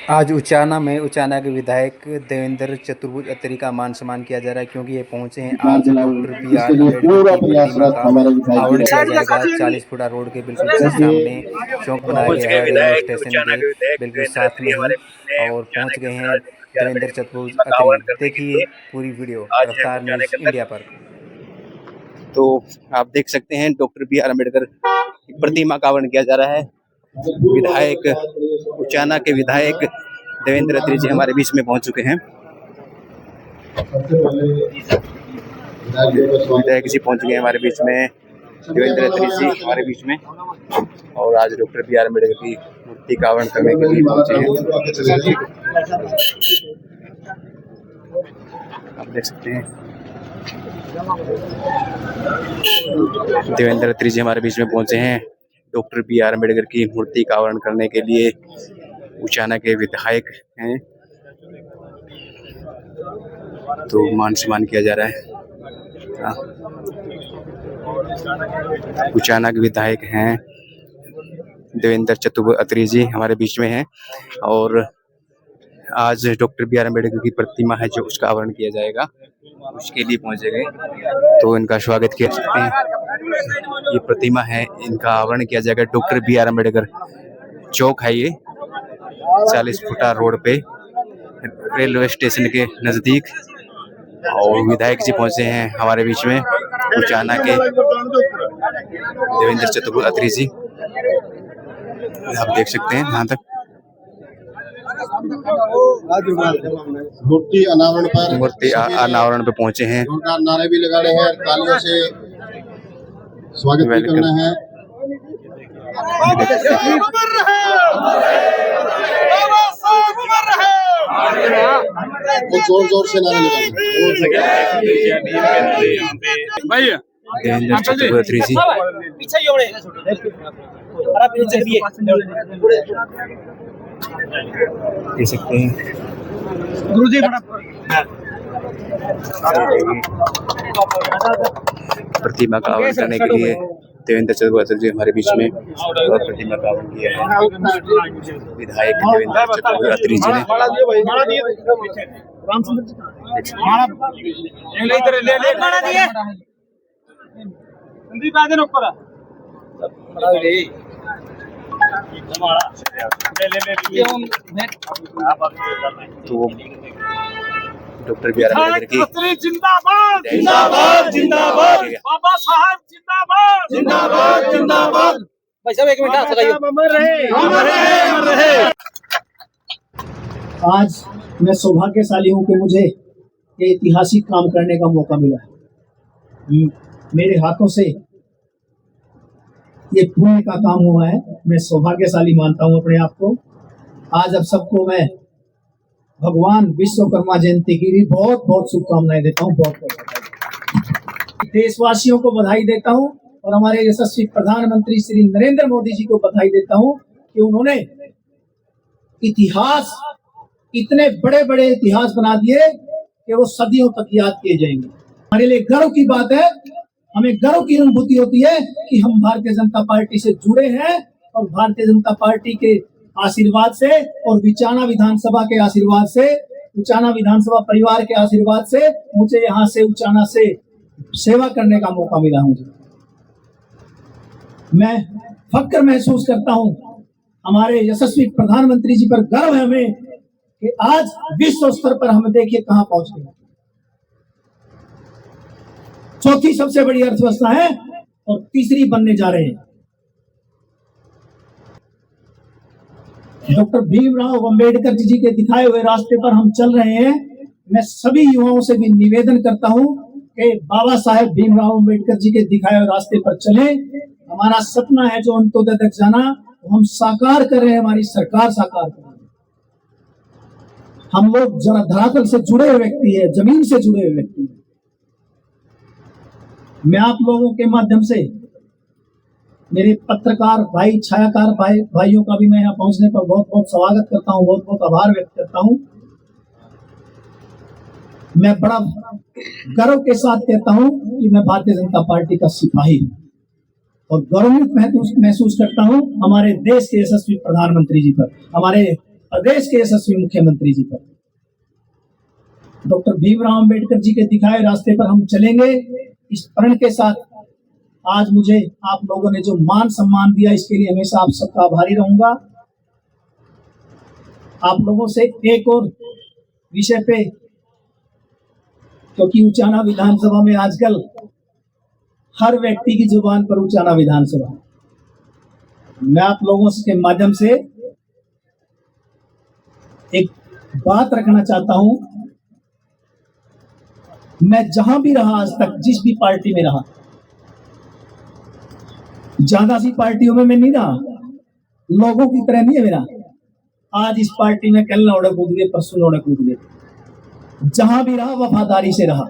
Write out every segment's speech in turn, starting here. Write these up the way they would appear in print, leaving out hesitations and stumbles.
आज उचाना में उचाना के विधायक देवेंद्र चतुर्भुज अत्री का मान सम्मान किया जा रहा है, क्योंकि ये पहुंचे हैं। आज डॉक्टर बी.आर. अम्बेडकर की प्रतिमा का आवरण किया जाएगा। 40 फुटा रोड के बिल्कुल सामने चौक बनाया गया है, रेलवे स्टेशन के बिल्कुल साथ में ही, और पहुंच गए हैं देवेंद्र चतुर्भुज अत्री। देखिए पूरी वीडियो रफ्तार न्यूज़ इंडिया पर। तो आप देख सकते हैं डॉक्टर बी.आर. अम्बेडकर की प्रतिमा का आवरण किया जा रहा है। विधायक उचाना के विधायक देवेंद्र अत्री जी हमारे बीच में पहुंच चुके हैं। विधायक जी पहुंच गए हमारे बीच में, देवेंद्र अत्री जी हमारे बीच में, और आज डॉक्टर बी.आर. अम्बेडकर की मूर्ति का आवरण करने के लिए पहुंचे हैं। आप देख सकते हैं देवेंद्र अत्री जी हमारे बीच में पहुंचे हैं। Doctor B R. अम्बेडकर की मूर्ति का आवरण करने के लिए उचाना के विधायक हैं, तो मान सम्मान किया जा रहा है। उचाना के विधायक हैं देवेंद्र चतुर्भुज अत्री जी हमारे बीच में हैं, और आज डॉक्टर बी.आर. अम्बेडकर की प्रतिमा है जो उसका आवरण किया जाएगा, उसके लिए पहुंचे गए, तो इनका स्वागत किया सकते हैं। ये प्रतिमा है, इनका आवरण किया जाएगा। Doctor B R. अम्बेडकर चौक है ये, 40 फुटा रोड पे रेलवे स्टेशन के नजदीक, और विधायक जी पहुंचे हैं हमारे बीच में, उचाना के देवेंद्र चतुर्भुज अत्री जी। आप देख सकते हैं यहाँ तक मूर्ति अनावरण पे पहुंचे हैं। नारे भी लगा रहे हैं, तालियों से स्वागत भी करना है। जोर जोर से नारे लगाएं। देवेंद्र चतुर्भुज अत्री जी देख सकते हैं। प्रतिमा का आवरण करने के लिए देवेंद्र चतुर्भुज अत्री जी हमारे बीच में, और प्रतिमा का आवरण किया है विधायक देवेंद्र चतुर्भुज अत्री जी ने। तो डॉक्टर बी.आर. अम्बेडकर की जिंदाबाद जिंदाबाद जिंदाबाद, बाबा साहब जिंदाबाद जिंदाबाद जिंदाबाद। भाई साहब एक मिनट अमर रहे। आज मैं सौभाग्यशाली हूँ कि मुझे ये ऐतिहासिक काम करने का मौका मिला है। मेरे हाथों से ये पुण्य का काम हुआ है। मैं सौभाग्यशाली मानता हूँ अपने आप को। आज अब सबको मैं भगवान विश्वकर्मा जयंती की भी बहुत बहुत शुभकामनाएं देता हूँ। बहुत बहुत बधाई। देशवासियों को बधाई देता हूँ, और हमारे यशस्वी प्रधानमंत्री श्री नरेंद्र मोदी जी को बधाई देता हूँ कि उन्होंने इतिहास, इतने बड़े बड़े इतिहास बना दिए कि वो सदियों तक याद किए जाएंगे। हमारे लिए गर्व की बात है, हमें गर्व की अनुभूति होती है कि हम भारतीय जनता पार्टी से जुड़े हैं, और भारतीय जनता पार्टी के आशीर्वाद से और उचाना विधानसभा के आशीर्वाद से, उचाना विधानसभा परिवार के आशीर्वाद से मुझे यहाँ से उचाना से सेवा करने का मौका मिला। मुझे मैं फक्र महसूस करता हूँ, हमारे यशस्वी प्रधानमंत्री जी पर गर्व है हमें कि आज विश्व स्तर पर हम देखिए कहाँ पहुंच गए। चौथी सबसे बड़ी अर्थव्यवस्था है और तीसरी बनने जा रहे हैं। डॉक्टर भीमराव अंबेडकर जी के दिखाए हुए रास्ते पर हम चल रहे हैं। मैं सभी युवाओं से भी निवेदन करता हूं कि बाबा साहेब भीमराव अंबेडकर जी के दिखाए हुए रास्ते पर चलें। हमारा सपना है जो अंत्योदय तक जाना, तो हम साकार कर रहे हैं, हमारी सरकार साकार कर रही है। हम लोग जरा धरातल से जुड़े हुए व्यक्ति है, जमीन से जुड़े हुए व्यक्ति है। मैं आप लोगों के माध्यम से मेरे पत्रकार भाई, छायाकार भाइयों का भी मैं यहाँ पहुंचने पर बहुत बहुत स्वागत करता हूँ, बहुत बहुत आभार व्यक्त करता हूँ। मैं बड़ा गर्व के साथ कहता हूँ कि मैं भारतीय जनता पार्टी का सिपाही हूँ, और गौरवान्वित महसूस करता हूँ हमारे देश के यशस्वी प्रधानमंत्री जी पर, हमारे प्रदेश के यशस्वी मुख्यमंत्री जी पर, डॉक्टर भीमराव अंबेडकर जी के दिखाए रास्ते पर हम चलेंगे। इस प्रण के साथ आज मुझे आप लोगों ने जो मान सम्मान दिया, इसके लिए हमेशा आप सबका आभारी रहूंगा। आप लोगों से एक और विषय पे, क्योंकि उचाना विधानसभा में आजकल हर व्यक्ति की जुबान पर उचाना विधानसभा, मैं आप लोगों के माध्यम से एक बात रखना चाहता हूं। मैं जहां भी रहा आज तक, जिस भी पार्टी में रहा, ज्यादा सी पार्टियों में मैं नहीं रहा, लोगों की तरह नहीं है मेरा। आज इस पार्टी में कल लौड़े कूद गए, परसों लौड़े कूद गए। जहां भी रहा वफादारी से रहा।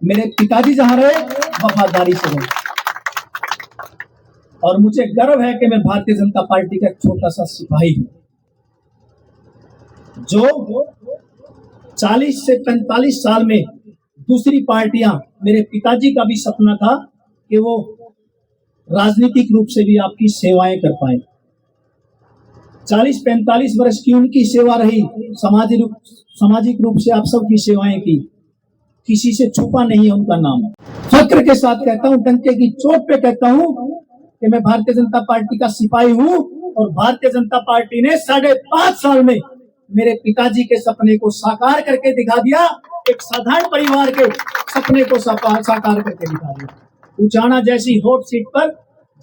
मेरे पिताजी जहां रहे वफादारी से रहे, और मुझे गर्व है कि मैं भारतीय जनता पार्टी का एक छोटा सा सिपाही हूं, जो 40 से 45 साल में दूसरी पार्टियां, मेरे पिताजी का भी सपना था कि वो राजनीतिक रूप से भी आपकी सेवाएं कर पाए। 40-45 वर्ष की उनकी सेवा रही, सामाजिक रूप से आप सबकी सेवाएं की, किसी से छुपा नहीं है उनका नाम। फक्र के साथ कहता हूं, डंके की चोट पे कहता हूं कि मैं भारतीय जनता पार्टी का सिपाही हूं, और भारतीय जनता पार्टी ने 5.5 साल में मेरे पिताजी के सपने को साकार करके दिखा दिया। एक साधारण परिवार के सपने को साकार करके दिखा दिया। उचाना जैसी हॉट सीट पर,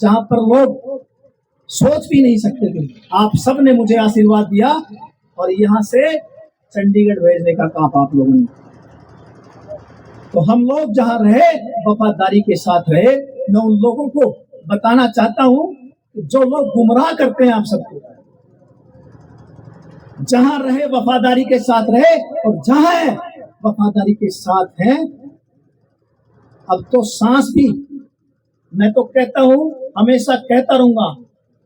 जहां पर लोग सोच भी नहीं सकते थे, आप सब ने मुझे आशीर्वाद दिया, और यहां से चंडीगढ़ भेजने का काम आप लोगों ने। तो हम लोग जहां रहे वफादारी के साथ रहे। मैं उन लोगों को बताना चाहता हूं जो लोग गुमराह करते हैं आप सबको, जहां रहे वफादारी के साथ रहे, और जहां है वफादारी के साथ है। अब तो सांस भी, मैं तो कहता हूं, हमेशा कहता रहूंगा,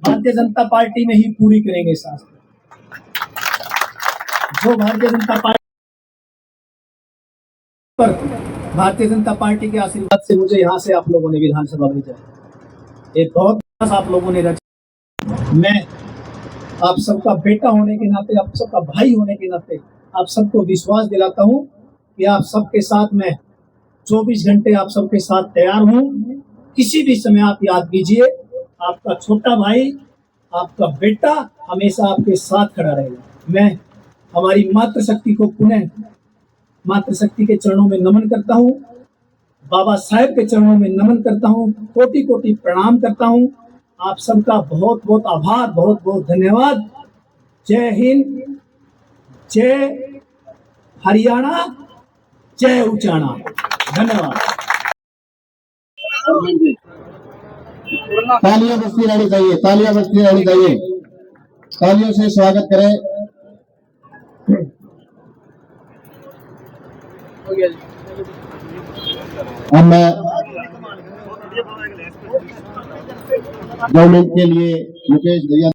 भारतीय जनता पार्टी में ही पूरी करेंगे सांस। जो भारतीय जनता पार्टी पर, भारतीय जनता पार्टी के आशीर्वाद से मुझे यहां से आप लोगों ने विधानसभा भेजा, एक बहुत आप लोगों ने रचा। मैं आप सबका बेटा होने के नाते, आप सबका भाई होने के नाते आप सबको विश्वास दिलाता हूं कि आप सबके साथ मैं 24 घंटे आप सबके साथ तैयार हूं। किसी भी समय आप याद कीजिए, आपका छोटा भाई, आपका बेटा हमेशा आपके साथ खड़ा रहेगा। मैं हमारी मातृशक्ति को पुनः मातृशक्ति के चरणों में नमन करता हूं, बाबा साहेब के चरणों में नमन करता हूं, कोटि कोटि प्रणाम करता हूं। आप सबका बहुत बहुत आभार, बहुत बहुत धन्यवाद। जय हिंद, जय हरियाणा, जय उचाना। धन्यवाद। तालियां बजती रहनी चाहिए, तालियां बजती रहनी चाहिए। तालियों से स्वागत करें। अब मैं 2 मिनट के लिए मुकेश भैया